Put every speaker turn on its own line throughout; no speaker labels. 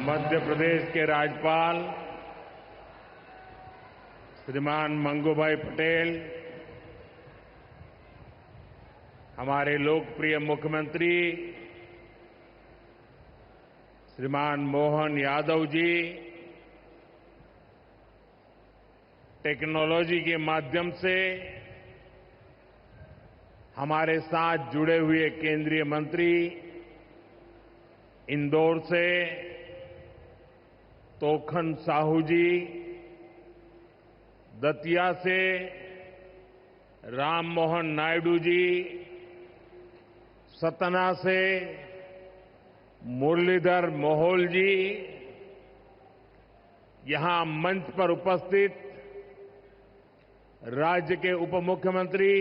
मध्य प्रदेश के राज्यपाल श्रीमान मंगूभाई पटेल, हमारे लोकप्रिय मुख्यमंत्री श्रीमान मोहन यादव जी, टेक्नोलॉजी के माध्यम से हमारे साथ जुड़े हुए केंद्रीय मंत्री, इंदौर से तोखन साहू जी, दतिया से राम मोहन नायडू जी, सतना से मुरलीधर मोहोल जी, यहां मंच पर उपस्थित राज्य के उप मुख्यमंत्री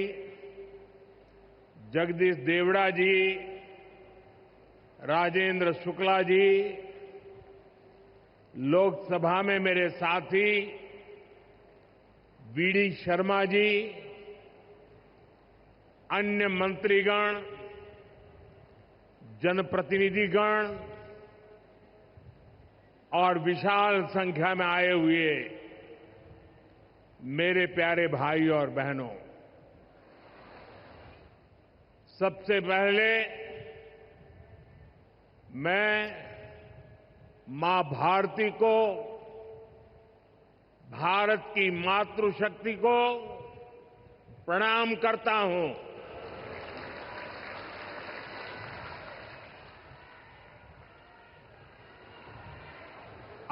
जगदीश देवड़ा जी, राजेंद्र शुक्ला जी, लोकसभा में मेरे साथी वीडी शर्मा जी, अन्य मंत्रीगण, जनप्रतिनिधिगण और विशाल संख्या में आए हुए मेरे प्यारे भाई और बहनों, सबसे पहले मैं मां भारती को, भारत की मातृशक्ति को प्रणाम करता हूं।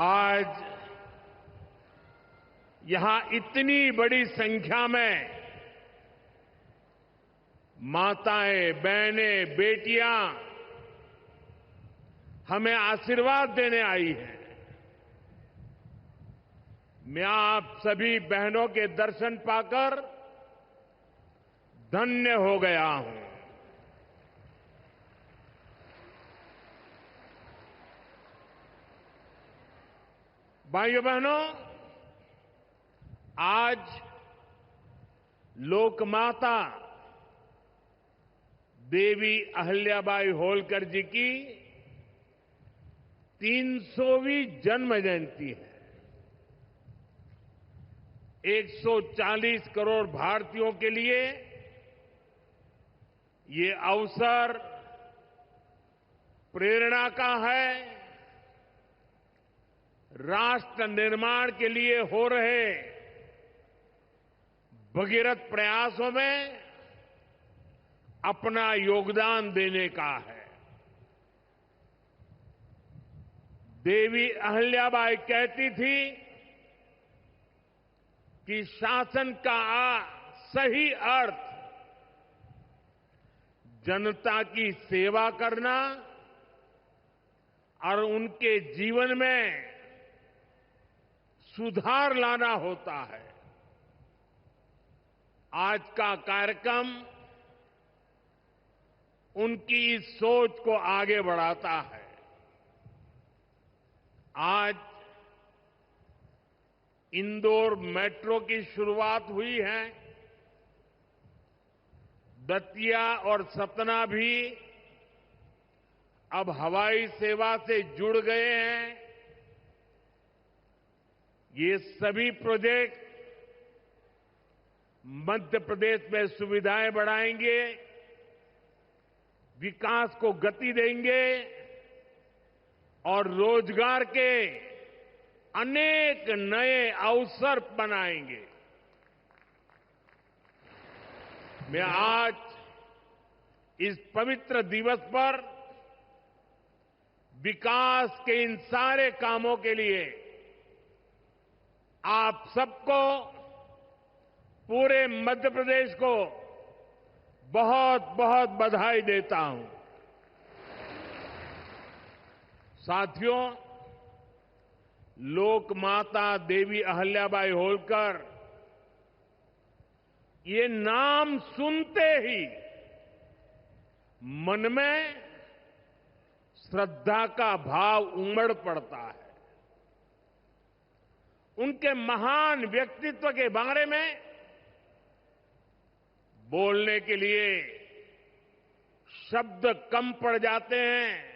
आज यहां इतनी बड़ी संख्या में माताएं, बहनें, बेटियां हमें आशीर्वाद देने आई हैं। मैं आप सभी बहनों के दर्शन पाकर धन्य हो गया हूं। भाइयों बहनों, आज लोकमाता देवी अहिल्याबाई होलकर जी की 300वीं जन्म जयंती है। 140 करोड़ भारतीयों के लिए ये अवसर प्रेरणा का है। राष्ट्र निर्माण के लिए हो रहे भगीरथ प्रयासों में अपना योगदान देने का है। देवी अहिल्याबाई कहती थी कि शासन का सही अर्थ जनता की सेवा करना और उनके जीवन में सुधार लाना होता है। आज का कार्यक्रम उनकी इस सोच को आगे बढ़ाता है। आज इंदौर मेट्रो की शुरुआत हुई है। दतिया और सतना भी अब हवाई सेवा से जुड़ गए हैं। ये सभी प्रोजेक्ट मध्य प्रदेश में सुविधाएं बढ़ाएंगे, विकास को गति देंगे और रोजगार के अनेक नए अवसर बनाएंगे। मैं आज इस पवित्र दिवस पर विकास के इन सारे कामों के लिए आप सबको, पूरे मध्य प्रदेश को बहुत बहुत बधाई देता हूं। साथियों, लोकमाता देवी अहिल्याबाई होलकर, ये नाम सुनते ही मन में श्रद्धा का भाव उमड़ पड़ता है। उनके महान व्यक्तित्व के बारे में बोलने के लिए शब्द कम पड़ जाते हैं।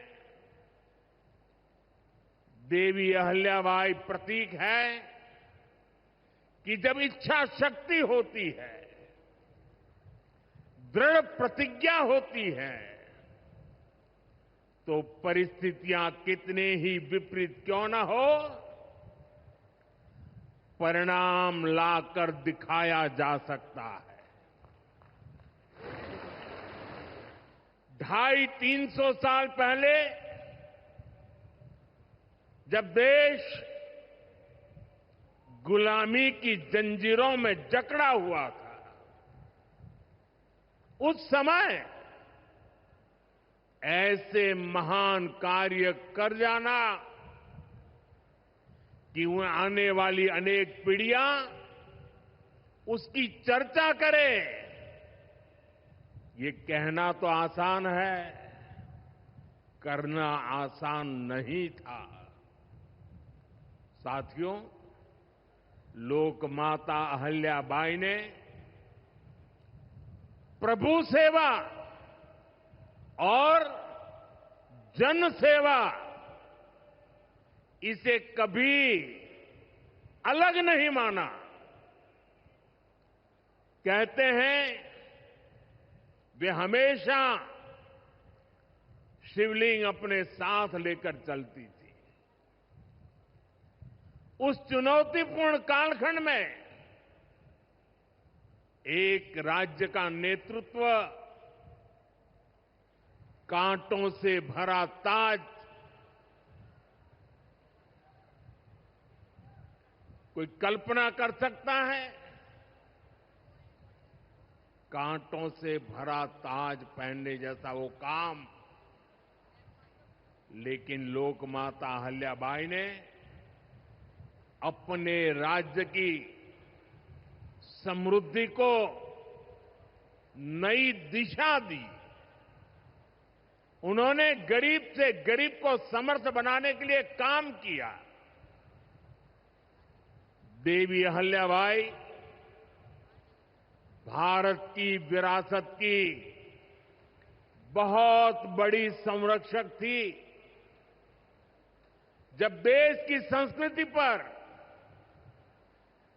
देवी अहल्याबाई प्रतीक है कि जब इच्छा शक्ति होती है, दृढ़ प्रतिज्ञा होती है, तो परिस्थितियां कितने ही विपरीत क्यों न हो, परिणाम लाकर दिखाया जा सकता है। 250-300 साल पहले जब देश गुलामी की जंजीरों में जकड़ा हुआ था, उस समय ऐसे महान कार्य कर जाना कि आने वाली अनेक पीढ़ियां उसकी चर्चा करें, ये कहना तो आसान है, करना आसान नहीं था। साथियों, लोकमाता अहल्याबाई ने प्रभु सेवा और जन सेवा, इसे कभी अलग नहीं माना। कहते हैं वे हमेशा शिवलिंग अपने साथ लेकर चलती थी। उस चुनौतीपूर्ण कालखंड में एक राज्य का नेतृत्व कांटों से भरा ताज कोई कल्पना कर सकता है? कांटों से भरा ताज पहनने जैसा वो काम, लेकिन लोकमाता अहल्याबाई ने अपने राज्य की समृद्धि को नई दिशा दी। उन्होंने गरीब से गरीब को समर्थ बनाने के लिए काम किया। देवी अहल्याबाई भारत की विरासत की बहुत बड़ी संरक्षक थी। जब देश की संस्कृति पर,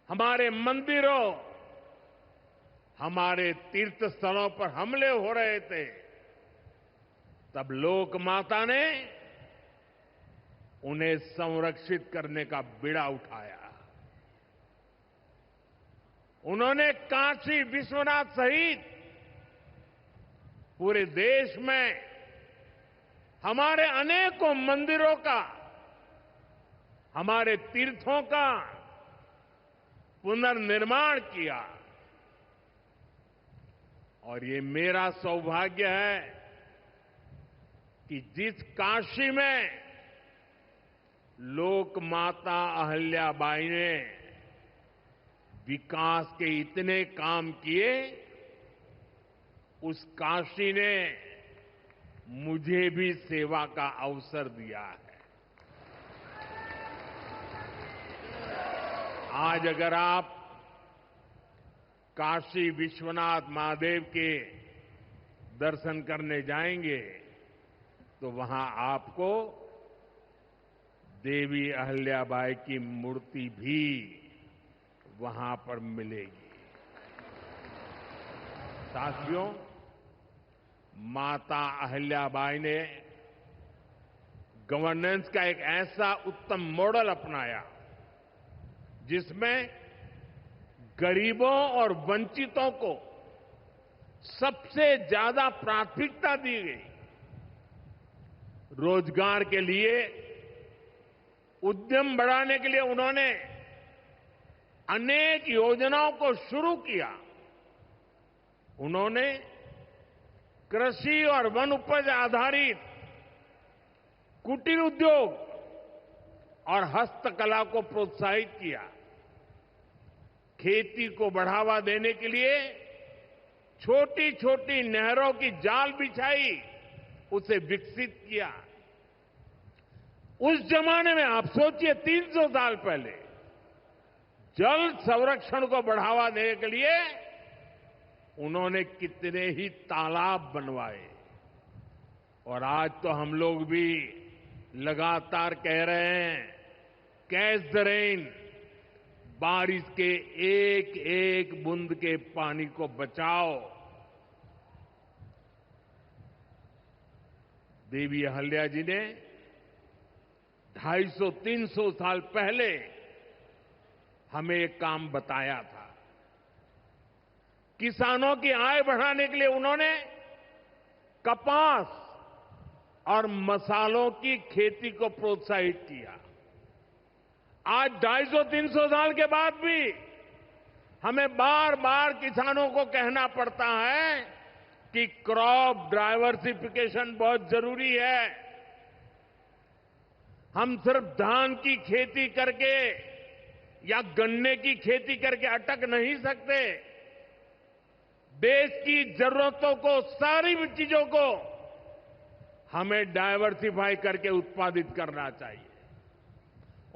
हमारे मंदिरों, हमारे तीर्थ स्थलों पर हमले हो रहे थे, तब लोक माता ने उन्हें संरक्षित करने का बीड़ा उठाया। उन्होंने काशी विश्वनाथ सहित पूरे देश में हमारे अनेकों मंदिरों का, हमारे तीर्थों का पुनर्निर्माण किया। और ये मेरा सौभाग्य है कि जिस काशी में लोकमाता अहल्याबाई ने विकास के इतने काम किए, उस काशी ने मुझे भी सेवा का अवसर दिया है। आज अगर आप काशी विश्वनाथ महादेव के दर्शन करने जाएंगे तो वहां आपको देवी अहल्याबाई की मूर्ति भी वहां पर मिलेगी। साथियों, माता अहल्याबाई ने गवर्नेंस का एक ऐसा उत्तम मॉडल अपनाया जिसमें गरीबों और वंचितों को सबसे ज्यादा प्राथमिकता दी गई। रोजगार के लिए, उद्यम बढ़ाने के लिए उन्होंने अनेक योजनाओं को शुरू किया। उन्होंने कृषि और वन उपज आधारित कुटीर उद्योग और हस्तकला को प्रोत्साहित किया। खेती को बढ़ावा देने के लिए छोटी छोटी नहरों की जाल बिछाई, उसे विकसित किया। उस जमाने में आप सोचिए, 300 साल पहले जल संरक्षण को बढ़ावा देने के लिए उन्होंने कितने ही तालाब बनवाए। और आज तो हम लोग भी लगातार कह रहे हैं, कैच द रेन, बारिश के एक एक बूंद के पानी को बचाओ। देवी अहल्या जी ने 250-300 साल पहले हमें एक काम बताया था। किसानों की आय बढ़ाने के लिए उन्होंने कपास और मसालों की खेती को प्रोत्साहित किया। आज 250-300 साल के बाद भी हमें बार बार किसानों को कहना पड़ता है कि क्रॉप डाइवर्सिफिकेशन बहुत जरूरी है। हम सिर्फ धान की खेती करके या गन्ने की खेती करके अटक नहीं सकते। देश की जरूरतों को, सारी चीजों को हमें डाइवर्सिफाई करके उत्पादित करना चाहिए।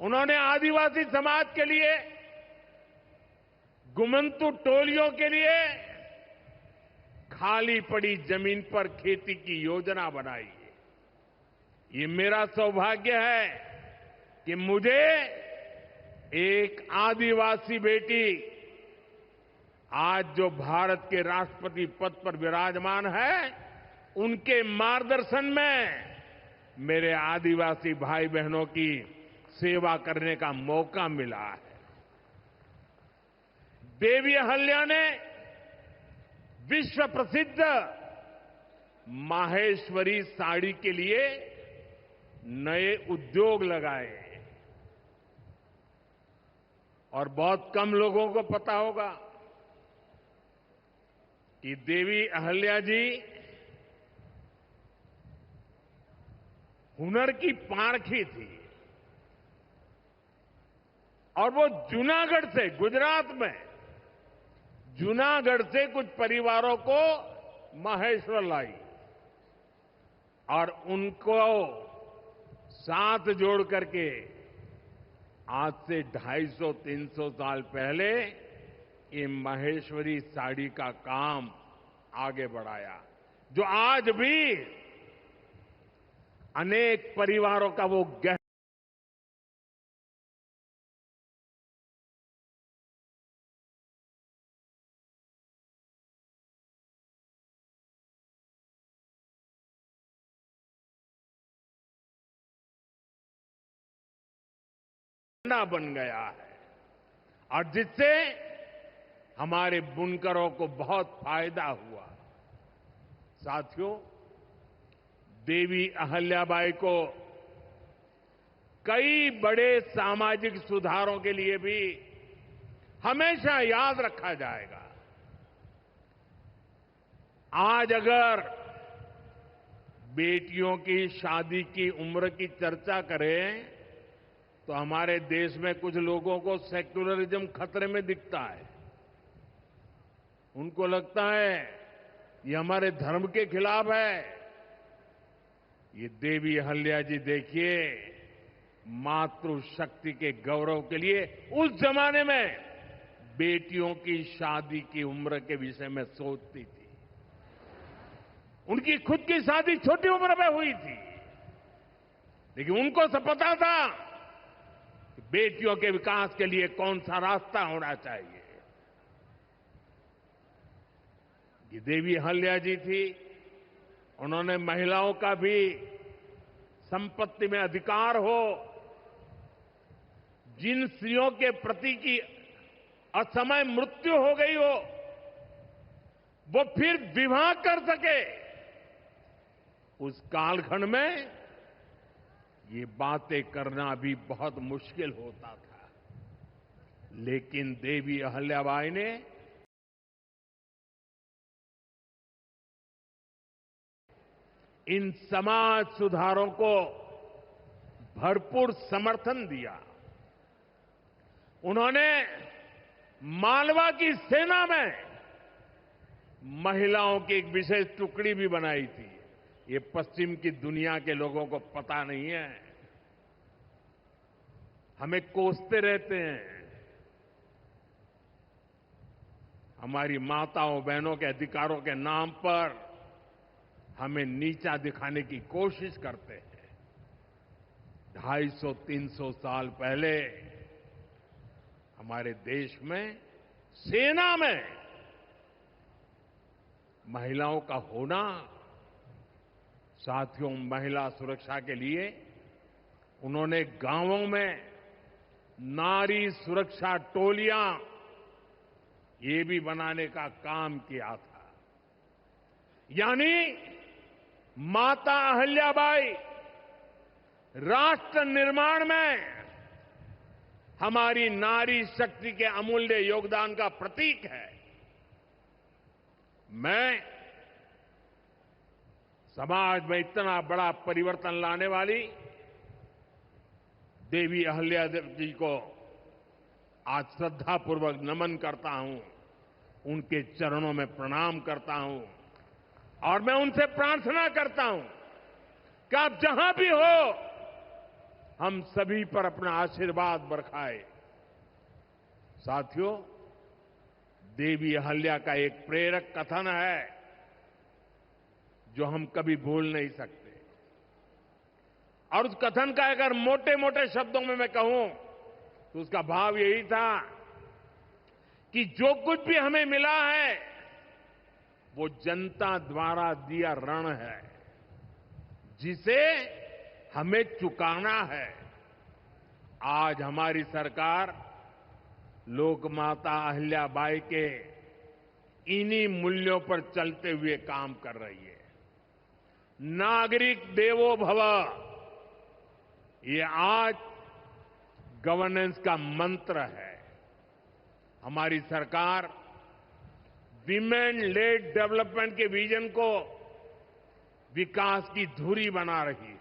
उन्होंने आदिवासी समाज के लिए, गुमंतु टोलियों के लिए खाली पड़ी जमीन पर खेती की योजना बनाई है। ये मेरा सौभाग्य है कि मुझे एक आदिवासी बेटी आज जो भारत के राष्ट्रपति पद पर विराजमान है, उनके मार्गदर्शन में मेरे आदिवासी भाई बहनों की सेवा करने का मौका मिला है। देवी अहल्या ने विश्व प्रसिद्ध माहेश्वरी साड़ी के लिए नए उद्योग लगाए और बहुत कम लोगों को पता होगा कि देवी अहल्या जी हुनर की पारखी थी और वो जूनागढ़ से, गुजरात में जूनागढ़ से कुछ परिवारों को माहेश्वर लाई और उनको साथ जोड़ करके आज से 250-300 साल पहले ये माहेश्वरी साड़ी का काम आगे बढ़ाया, जो आज भी अनेक परिवारों का वो गहरा बन गया है और जिससे हमारे बुनकरों को बहुत फायदा हुआ। साथियों, देवी अहल्याबाई को कई बड़े सामाजिक सुधारों के लिए भी हमेशा याद रखा जाएगा। आज अगर बेटियों की शादी की उम्र की चर्चा करें तो हमारे देश में कुछ लोगों को सेक्युलरिज्म खतरे में दिखता है। उनको लगता है ये हमारे धर्म के खिलाफ है। ये देवी अहल्या जी देखिए, मातृशक्ति के गौरव के लिए उस जमाने में बेटियों की शादी की उम्र के विषय में सोचती थी। उनकी खुद की शादी छोटी उम्र में हुई थी, लेकिन उनको सब पता था कि बेटियों के विकास के लिए कौन सा रास्ता होना चाहिए। ये देवी अहल्या जी थी, उन्होंने महिलाओं का भी संपत्ति में अधिकार हो, जिन स्त्रियों के प्रति की असमय मृत्यु हो गई हो वो फिर विवाह कर सके, उस कालखंड में ये बातें करना भी बहुत मुश्किल होता था। लेकिन देवी अहल्याबाई ने इन समाज सुधारों को भरपूर समर्थन दिया। उन्होंने मालवा की सेना में महिलाओं की एक विशेष टुकड़ी भी बनाई थी। ये पश्चिम की दुनिया के लोगों को पता नहीं है, हमें कोसते रहते हैं, हमारी माताओं बहनों के अधिकारों के नाम पर हमें नीचा दिखाने की कोशिश करते हैं। 250-300 साल पहले हमारे देश में सेना में महिलाओं का होना, साथियों, महिला सुरक्षा के लिए उन्होंने गांवों में नारी सुरक्षा टोलियां ये भी बनाने का काम किया था। यानी माता अहिल्याबाई राष्ट्र निर्माण में हमारी नारी शक्ति के अमूल्य योगदान का प्रतीक है। मैं समाज में इतना बड़ा परिवर्तन लाने वाली देवी अहिल्यादेवी जी को आज श्रद्धापूर्वक नमन करता हूं, उनके चरणों में प्रणाम करता हूं और मैं उनसे प्रार्थना करता हूं कि आप जहां भी हो, हम सभी पर अपना आशीर्वाद बरसाए। साथियों, देवी अहिल्या का एक प्रेरक कथन है जो हम कभी भूल नहीं सकते। और उस कथन का अगर मोटे मोटे शब्दों में मैं कहूं तो उसका भाव यही था कि जो कुछ भी हमें मिला है वो जनता द्वारा दिया ऋण है जिसे हमें चुकाना है। आज हमारी सरकार लोकमाता अहिल्याबाई के इन्हीं मूल्यों पर चलते हुए काम कर रही है। नागरिक देवो भव, ये आज गवर्नेंस का मंत्र है। हमारी सरकार विमेन लेड डेवलपमेंट के विजन को विकास की धुरी बना रही है।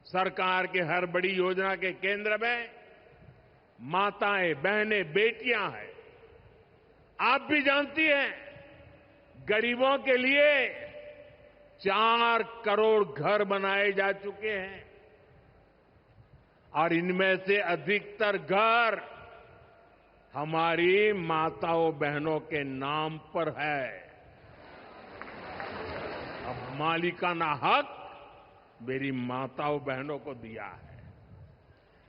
सरकार के हर बड़ी योजना के केंद्र में माताएं, बहनें, बेटियां हैं। आप भी जानती हैं, गरीबों के लिए 4 करोड़ घर बनाए जा चुके हैं और इनमें से अधिकतर घर हमारी माताओं बहनों के नाम पर है। अब मालिकाना हक मेरी माताओं बहनों को दिया है।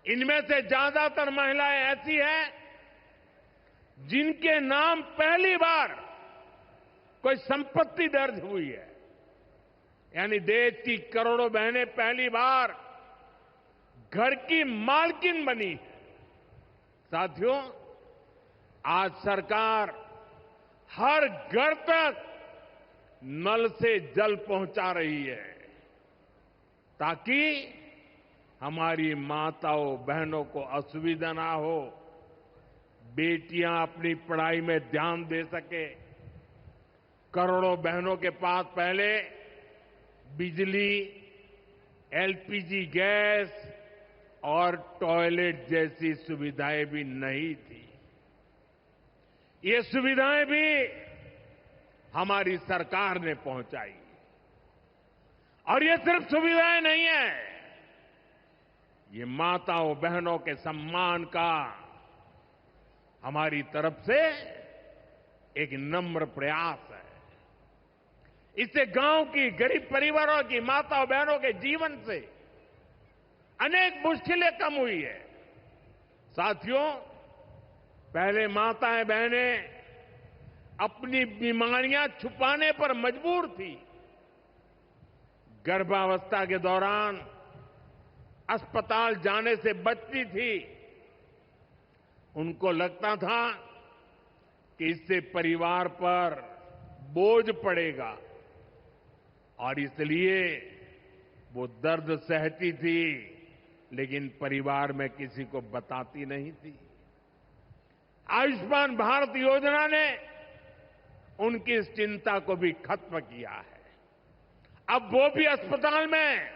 इनमें से ज्यादातर महिलाएं ऐसी हैं जिनके नाम पहली बार कोई संपत्ति दर्ज हुई है। यानी देश की करोड़ों बहनें पहली बार घर की मालकिन बनी है। साथियों, आज सरकार हर घर तक नल से जल पहुंचा रही है ताकि हमारी माताओं बहनों को असुविधा ना हो, बेटियां अपनी पढ़ाई में ध्यान दे सके। करोड़ों बहनों के पास पहले बिजली, एलपीजी गैस और टॉयलेट जैसी सुविधाएं भी नहीं थी। ये सुविधाएं भी हमारी सरकार ने पहुंचाई। और ये सिर्फ सुविधाएं नहीं है, ये माताओं बहनों के सम्मान का हमारी तरफ से एक नम्र प्रयास है। इससे गांव की गरीब परिवारों की माताओं बहनों के जीवन से अनेक मुश्किलें कम हुई है। साथियों, पहले माताएं बहनें अपनी बीमारियां छुपाने पर मजबूर थी। गर्भावस्था के दौरान अस्पताल जाने से बचती थी। उनको लगता था कि इससे परिवार पर बोझ पड़ेगा और इसलिए वो दर्द सहती थी, लेकिन परिवार में किसी को बताती नहीं थी। आयुष्मान भारत योजना ने उनकी इस चिंता को भी खत्म किया है। अब वो भी अस्पताल में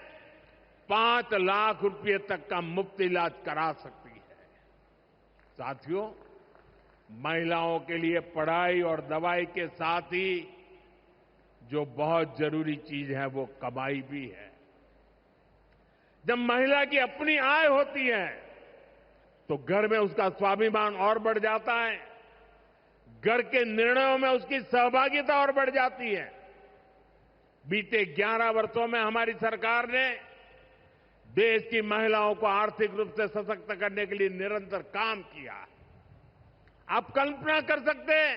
5 लाख रुपए तक का मुफ्त इलाज करा सकती है। साथियों, महिलाओं के लिए पढ़ाई और दवाई के साथ ही जो बहुत जरूरी चीज है वो कमाई भी है। जब महिला की अपनी आय होती है तो घर में उसका स्वाभिमान और बढ़ जाता है, घर के निर्णयों में उसकी सहभागिता और बढ़ जाती है। बीते 11 वर्षों में हमारी सरकार ने देश की महिलाओं को आर्थिक रूप से सशक्त करने के लिए निरंतर काम किया। आप कल्पना कर सकते हैं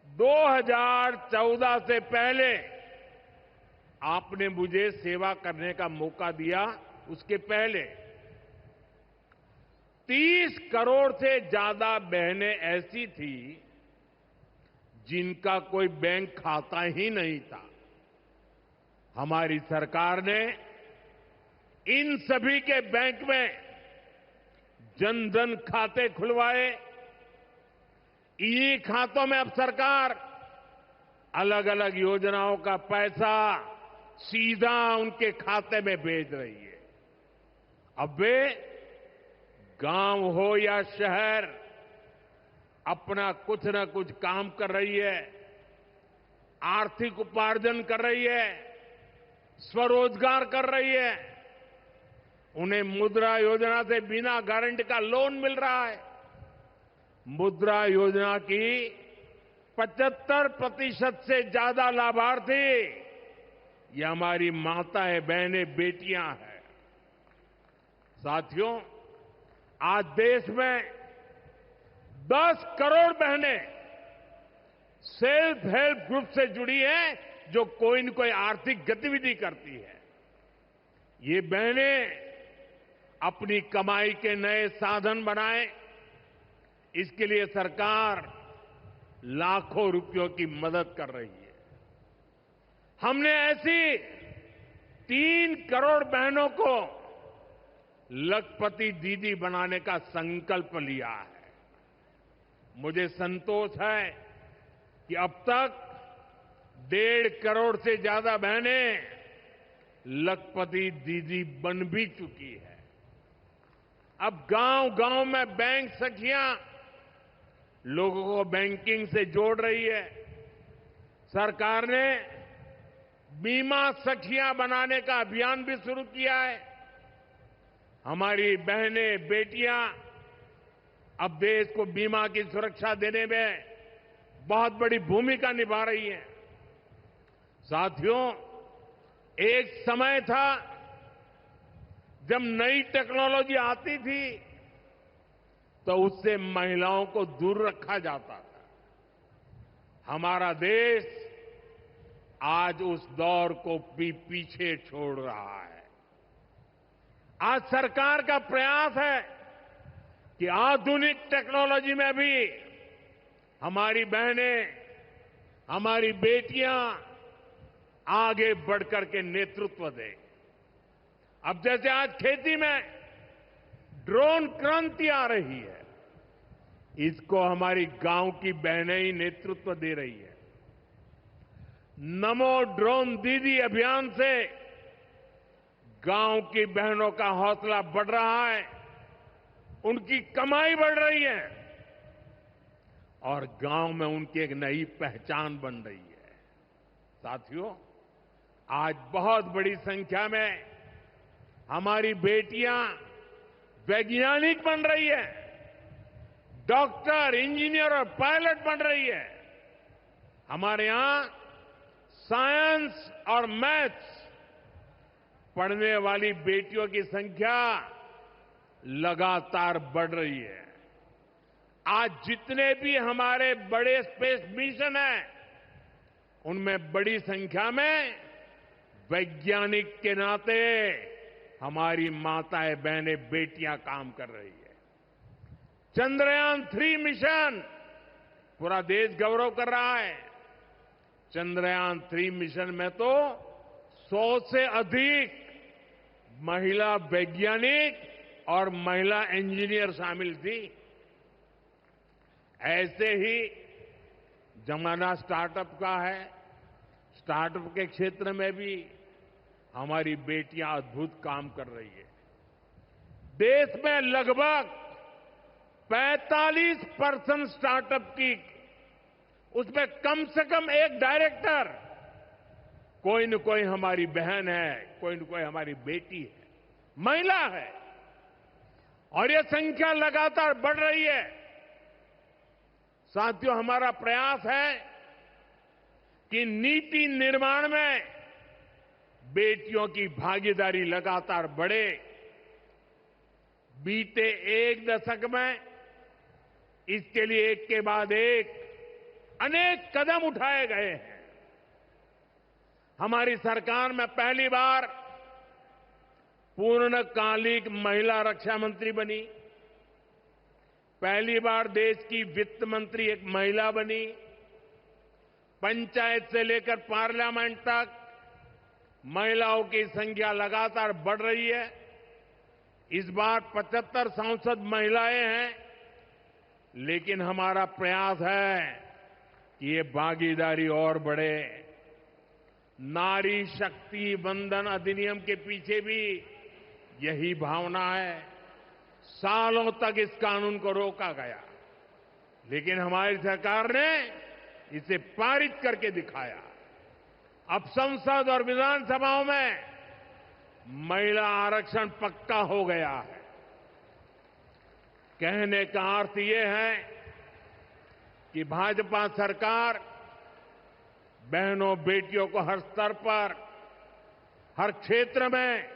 2014 से पहले आपने मुझे सेवा करने का मौका दिया, उसके पहले 30 करोड़ से ज्यादा बहनें ऐसी थी जिनका कोई बैंक खाता ही नहीं था। हमारी सरकार ने इन सभी के बैंक में जन धन खाते खुलवाए। इन्हीं खातों में अब सरकार अलग अलग योजनाओं का पैसा सीधा उनके खाते में भेज रही है। अब वे गांव हो या शहर अपना कुछ न कुछ काम कर रही है, आर्थिक उपार्जन कर रही है, स्वरोजगार कर रही है। उन्हें मुद्रा योजना से बिना गारंटी का लोन मिल रहा है। मुद्रा योजना की 75% से ज्यादा लाभार्थी ये हमारी माताएं, बहनें, बेटियां हैं। साथियों, आज देश में 10 करोड़ बहनें सेल्फ हेल्प ग्रुप से जुड़ी हैं, जो कोई न कोई आर्थिक गतिविधि करती है। ये बहनें अपनी कमाई के नए साधन बनाएं, इसके लिए सरकार लाखों रुपयों की मदद कर रही है। हमने ऐसी 3 करोड़ बहनों को लखपति दीदी बनाने का संकल्प लिया है। मुझे संतोष है कि अब तक 1.5 करोड़ से ज्यादा बहनें लखपति दीदी बन भी चुकी है। अब गांव-गांव में बैंक सखियां लोगों को बैंकिंग से जोड़ रही है। सरकार ने बीमा सखियां बनाने का अभियान भी शुरू किया है। हमारी बहनें, बेटियां अब देश को बीमा की सुरक्षा देने में बहुत बड़ी भूमिका निभा रही हैं। साथियों, एक समय था जब नई टेक्नोलॉजी आती थी तो उससे महिलाओं को दूर रखा जाता था। हमारा देश आज उस दौर को भी पीछे छोड़ रहा है। आज सरकार का प्रयास है कि आधुनिक टेक्नोलॉजी में भी हमारी बहनें, हमारी बेटियां आगे बढ़कर के नेतृत्व दें। अब जैसे आज खेती में ड्रोन क्रांति आ रही है, इसको हमारी गांव की बहनें ही नेतृत्व दे रही है। नमो ड्रोन दीदी अभियान से गांव की बहनों का हौसला बढ़ रहा है, उनकी कमाई बढ़ रही है और गांव में उनकी एक नई पहचान बन रही है। साथियों, आज बहुत बड़ी संख्या में हमारी बेटियां वैज्ञानिक बन रही है, डॉक्टर, इंजीनियर और पायलट बन रही है। हमारे यहां साइंस और मैथ्स पढ़ने वाली बेटियों की संख्या लगातार बढ़ रही है। आज जितने भी हमारे बड़े स्पेस मिशन हैं, उनमें बड़ी संख्या में वैज्ञानिक के नाते हमारी माताएं, बहनें, बेटियां काम कर रही है। चंद्रयान-3 मिशन पूरा देश गौरव कर रहा है। चंद्रयान-3 मिशन में तो 100 से अधिक महिला वैज्ञानिक और महिला इंजीनियर शामिल थी। ऐसे ही जमाना स्टार्टअप का है। स्टार्टअप के क्षेत्र में भी हमारी बेटियां अद्भुत काम कर रही है। देश में लगभग 45% स्टार्टअप की, उसमें कम से कम एक डायरेक्टर कोई न कोई हमारी बहन है, कोई न कोई हमारी बेटी है, महिला है। और यह संख्या लगातार बढ़ रही है। साथियों, हमारा प्रयास है कि नीति निर्माण में बेटियों की भागीदारी लगातार बढ़े। बीते एक दशक में इसके लिए एक के बाद एक अनेक कदम उठाए गए हैं। हमारी सरकार में पहली बार पूर्णकालिक महिला रक्षा मंत्री बनी। पहली बार देश की वित्त मंत्री एक महिला बनी। पंचायत से लेकर पार्लियामेंट तक महिलाओं की संख्या लगातार बढ़ रही है। इस बार 75 सांसद महिलाएं हैं, लेकिन हमारा प्रयास है कि ये भागीदारी और बढ़े। नारी शक्ति वंदन अधिनियम के पीछे भी यही भावना है। सालों तक इस कानून को रोका गया, लेकिन हमारी सरकार ने इसे पारित करके दिखाया। अब संसद और विधानसभाओं में महिला आरक्षण पक्का हो गया है। कहने का अर्थ ये है कि भाजपा सरकार बहनों बेटियों को हर स्तर पर, हर क्षेत्र में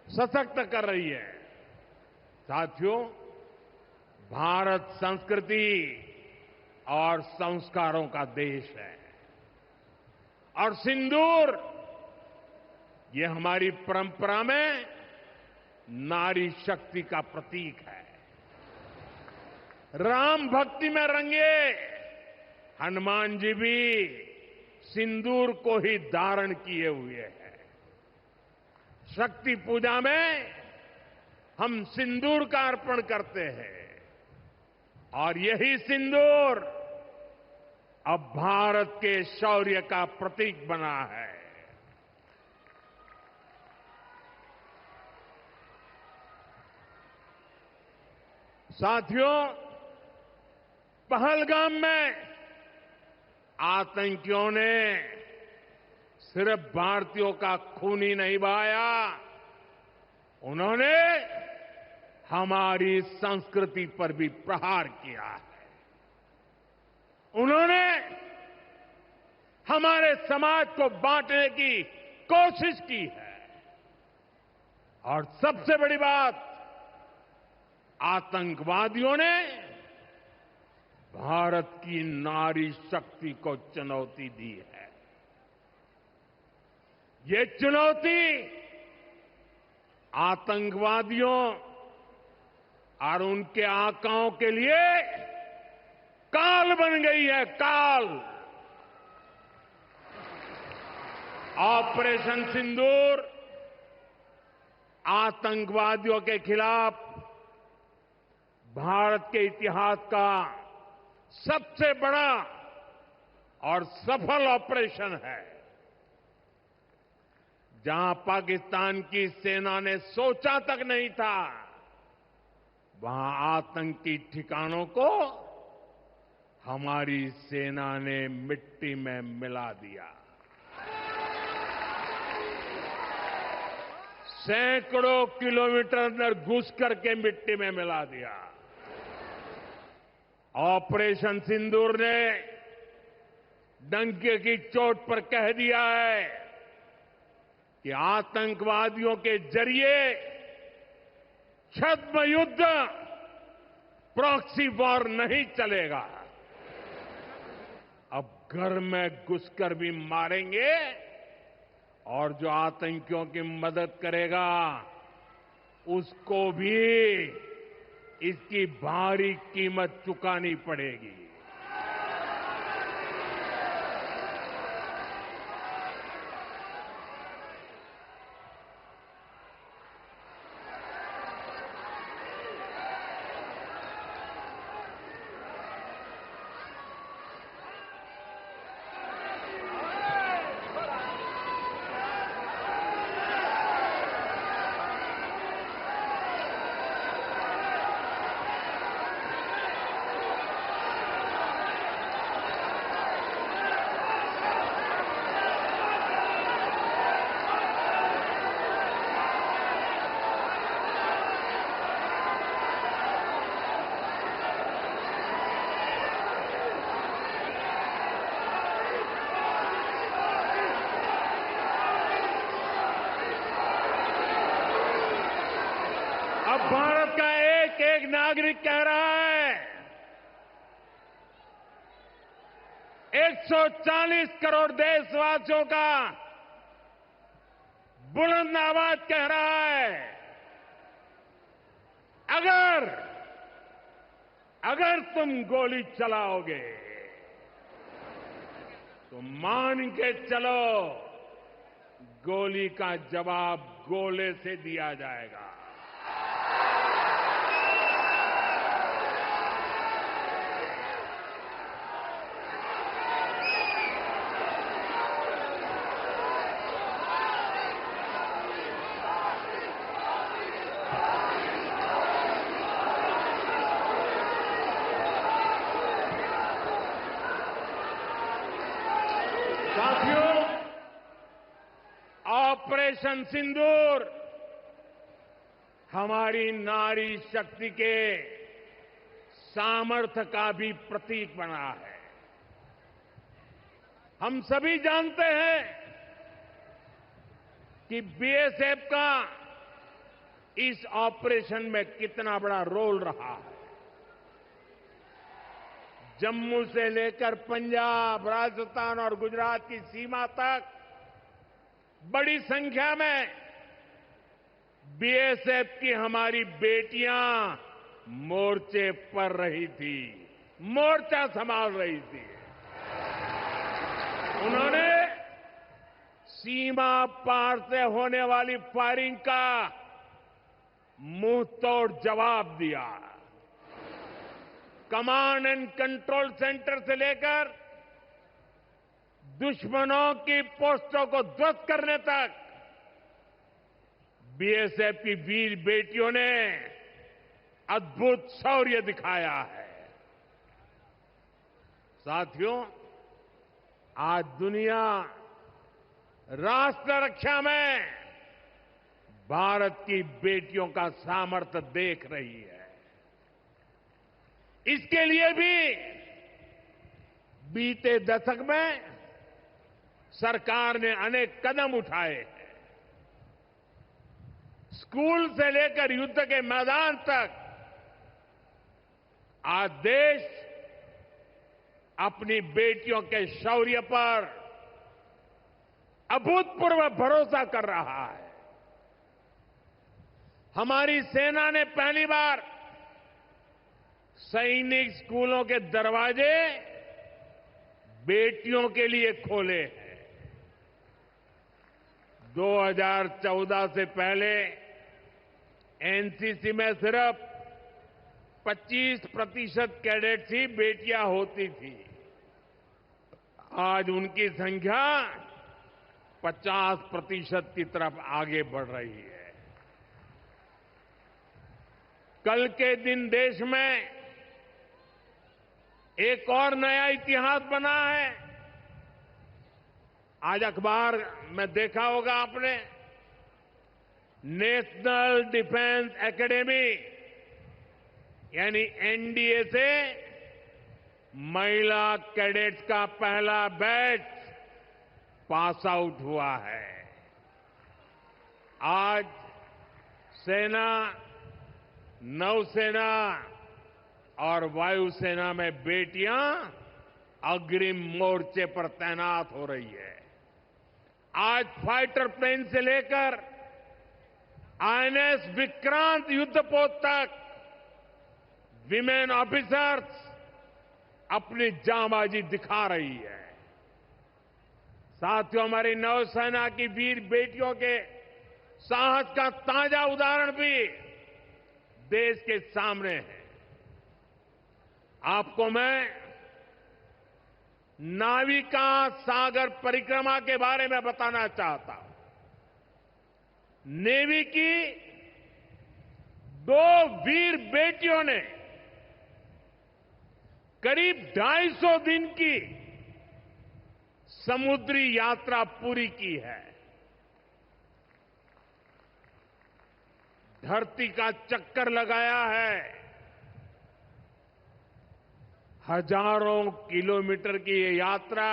सशक्त कर रही है। साथियों, भारत संस्कृति और संस्कारों का देश है और सिंदूर ये हमारी परंपरा में नारी शक्ति का प्रतीक है। राम भक्ति में रंगे हनुमान जी भी सिंदूर को ही धारण किए हुए हैं। शक्ति पूजा में हम सिंदूर का अर्पण करते हैं और यही सिंदूर अब भारत के शौर्य का प्रतीक बना है। साथियों, पहलगाम में आतंकियों ने सिर्फ भारतीयों का खून ही नहीं बहाया, उन्होंने हमारी संस्कृति पर भी प्रहार किया है। उन्होंने हमारे समाज को बांटने की कोशिश की है और सबसे बड़ी बात, आतंकवादियों ने भारत की नारी शक्ति को चुनौती दी है। ये चुनौती आतंकवादियों और उनके आकाओं के लिए काल बन गई है, काल। ऑपरेशन सिंदूर आतंकवादियों के खिलाफ भारत के इतिहास का सबसे बड़ा और सफल ऑपरेशन है। जहां पाकिस्तान की सेना ने सोचा तक नहीं था, वहां आतंकी ठिकानों को हमारी सेना ने मिट्टी में मिला दिया। सैकड़ों किलोमीटर अंदर घुस करके मिट्टी में मिला दिया। ऑपरेशन सिंदूर ने डंके की चोट पर कह दिया है कि आतंकवादियों के जरिए छद्म युद्ध, प्रॉक्सी वॉर नहीं चलेगा। अब घर में घुसकर भी मारेंगे और जो आतंकियों की मदद करेगा उसको भी इसकी भारी कीमत चुकानी पड़ेगी। एक एक नागरिक कह रहा है, 140 करोड़ देशवासियों का बुलंद आवाज कह रहा है, अगर तुम गोली चलाओगे तो मान के चलो, गोली का जवाब गोले से दिया जाएगा। साथियों, ऑपरेशन सिंदूर हमारी नारी शक्ति के सामर्थ्य का भी प्रतीक बना है। हम सभी जानते हैं कि बीएसएफ का इस ऑपरेशन में कितना बड़ा रोल रहा है। जम्मू से लेकर पंजाब, राजस्थान और गुजरात की सीमा तक बड़ी संख्या में बीएसएफ की हमारी बेटियां मोर्चे पर रही थी, मोर्चा संभाल रही थी। उन्होंने सीमा पार से होने वाली फायरिंग का मुंह तोड़ जवाब दिया। कमांड एंड कंट्रोल सेंटर से लेकर दुश्मनों की पोस्टों को ध्वस्त करने तक बीएसएफ की वीर बेटियों ने अद्भुत शौर्य दिखाया है। साथियों, आज दुनिया राष्ट्र रक्षा में भारत की बेटियों का सामर्थ्य देख रही है। इसके लिए भी बीते दशक में सरकार ने अनेक कदम उठाए हैं। स्कूल से लेकर युद्ध के मैदान तक आज देश अपनी बेटियों के शौर्य पर अभूतपूर्व भरोसा कर रहा है। हमारी सेना ने पहली बार सैनिक स्कूलों के दरवाजे बेटियों के लिए खोले हैं। 2014 से पहले एनसीसी में सिर्फ 25% कैडेट्स ही बेटियां होती थी। आज उनकी संख्या 50% की तरफ आगे बढ़ रही है। कल के दिन देश में एक और नया इतिहास बना है। आज अखबार में देखा होगा आपने, नेशनल डिफेंस एकेडमी यानी एनडीए से महिला कैडेट्स का पहला बैच पास आउट हुआ है। आज सेना, नौसेना और वायुसेना में बेटियां अग्रिम मोर्चे पर तैनात हो रही है। आज फाइटर प्लेन से लेकर आईएनएस विक्रांत युद्धपोत तक विमेन ऑफिसर्स अपनी जांबाजी दिखा रही है। साथियों, हमारी नौसेना की वीर बेटियों के साहस का ताजा उदाहरण भी देश के सामने है। आपको मैं नाविका सागर परिक्रमा के बारे में बताना चाहता हूं। नेवी की 2 वीर बेटियों ने करीब 250 दिन की समुद्री यात्रा पूरी की है। धरती का चक्कर लगाया है। हजारों किलोमीटर की ये यात्रा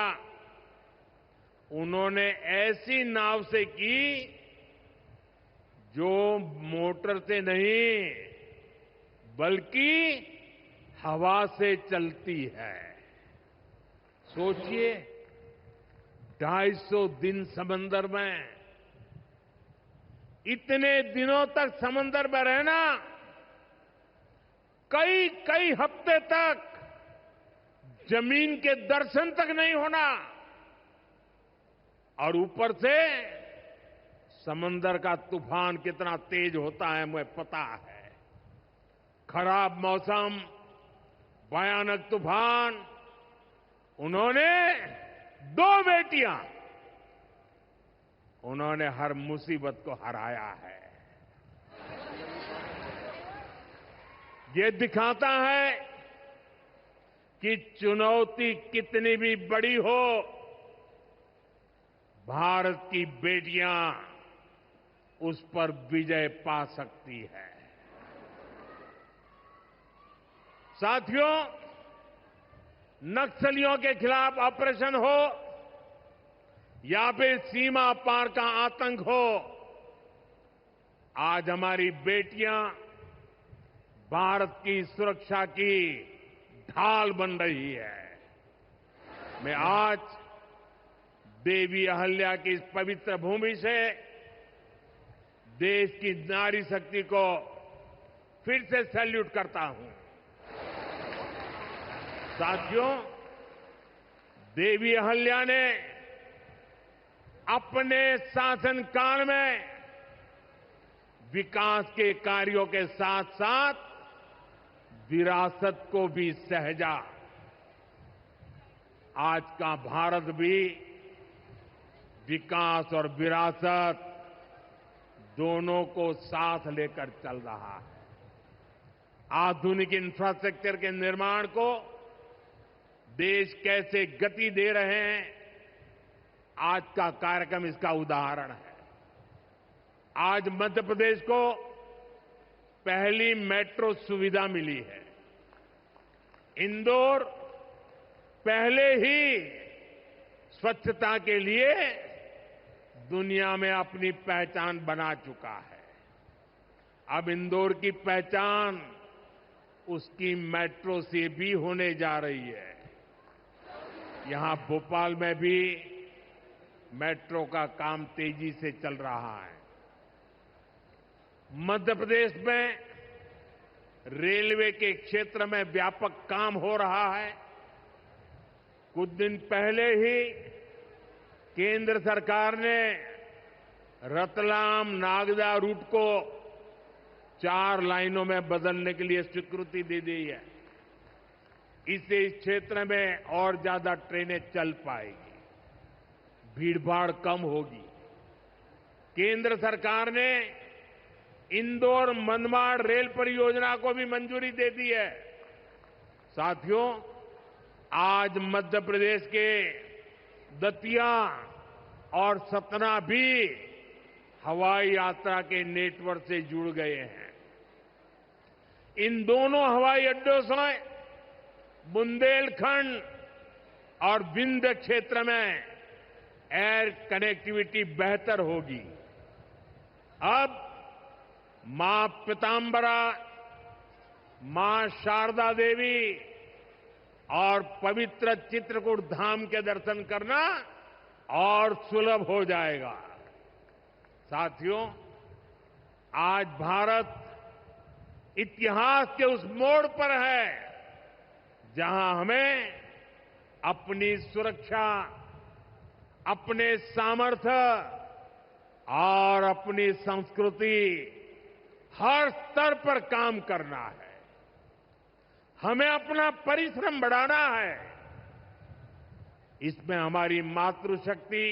उन्होंने ऐसी नाव से की जो मोटर से नहीं बल्कि हवा से चलती है। सोचिए, 250 दिन समंदर में, इतने दिनों तक समंदर में रहना, कई कई हफ्ते तक जमीन के दर्शन तक नहीं होना, और ऊपर से समंदर का तूफान कितना तेज होता है मुझे पता है। खराब मौसम, भयानक तूफान, उन्होंने 2 बेटियां, उन्होंने हर मुसीबत को हराया है। ये दिखाता है कि चुनौती कितनी भी बड़ी हो, भारत की बेटियां उस पर विजय पा सकती है। साथियों, नक्सलियों के खिलाफ ऑपरेशन हो या फिर सीमा पार का आतंक हो, आज हमारी बेटियां भारत की सुरक्षा की ढाल बन रही है। मैं आज देवी अहल्या की इस पवित्र भूमि से देश की नारी शक्ति को फिर से सैल्यूट करता हूं। साथियों, देवी अहल्या ने अपने शासनकाल में विकास के कार्यों के साथ साथ विरासत को भी सहेजा। आज का भारत भी विकास और विरासत दोनों को साथ लेकर चल रहा है। आधुनिक इंफ्रास्ट्रक्चर के निर्माण को देश कैसे गति दे रहे हैं, आज का कार्यक्रम इसका उदाहरण है। आज मध्य प्रदेश को पहली मेट्रो सुविधा मिली है। इंदौर पहले ही स्वच्छता के लिए दुनिया में अपनी पहचान बना चुका है। अब इंदौर की पहचान उसकी मेट्रो से भी होने जा रही है। यहां भोपाल में भी मेट्रो का काम तेजी से चल रहा है। मध्य प्रदेश में रेलवे के क्षेत्र में व्यापक काम हो रहा है। कुछ दिन पहले ही केंद्र सरकार ने रतलाम नागदा रूट को 4 लाइनों में बदलने के लिए स्वीकृति दे दी है। इससे इस क्षेत्र में और ज्यादा ट्रेनें चल पाएगी, भीड़भाड़ कम होगी। केंद्र सरकार ने इंदौर मनमाड़ रेल परियोजना को भी मंजूरी दे दी है। साथियों, आज मध्य प्रदेश के दतिया और सतना भी हवाई यात्रा के नेटवर्क से जुड़ गए हैं। इन दोनों हवाई अड्डों से बुंदेलखंड और विंध्य क्षेत्र में एयर कनेक्टिविटी बेहतर होगी। अब मां पीतांबरा, मां शारदा देवी और पवित्र चित्रकूट धाम के दर्शन करना और सुलभ हो जाएगा। साथियों, आज भारत इतिहास के उस मोड़ पर है जहां हमें अपनी सुरक्षा, अपने सामर्थ्य और अपनी संस्कृति हर स्तर पर काम करना है। हमें अपना परिश्रम बढ़ाना है। इसमें हमारी मातृशक्ति,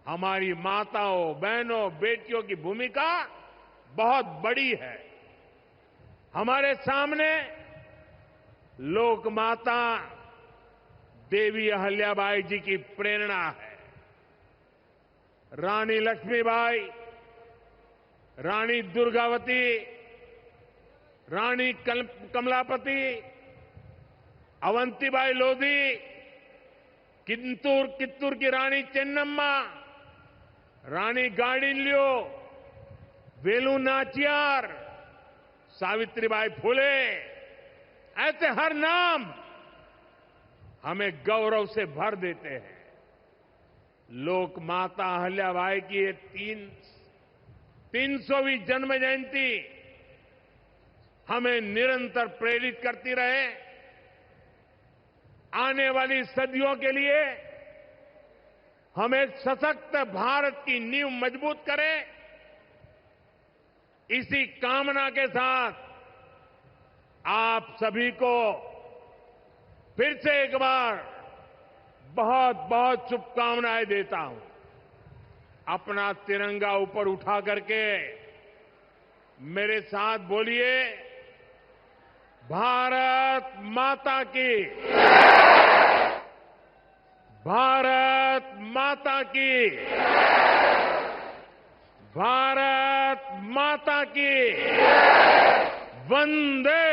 हमारी माताओं, बहनों, बेटियों की भूमिका बहुत बड़ी है। हमारे सामने लोकमाता देवी अहल्याबाई जी की प्रेरणा है। रानी लक्ष्मीबाई, रानी दुर्गावती, रानी कमलापति, अवंतीबाई लोधी, कित्तूर की रानी चेन्नम्मा, रानी गाडिल्यो, वेलु नाचियार, सावित्रीबाई फुले, ऐसे हर नाम हमें गौरव से भर देते हैं। लोक माता अहिल्याबाई की ये 300वीं जन्म जयंती हमें निरंतर प्रेरित करती रहे। आने वाली सदियों के लिए हम एक सशक्त भारत की नींव मजबूत करें, इसी कामना के साथ आप सभी को फिर से एक बार बहुत बहुत शुभकामनाएं देता हूं। अपना तिरंगा ऊपर उठा करके मेरे साथ बोलिए, भारत माता की, भारत माता की, भारत माता की, वंदे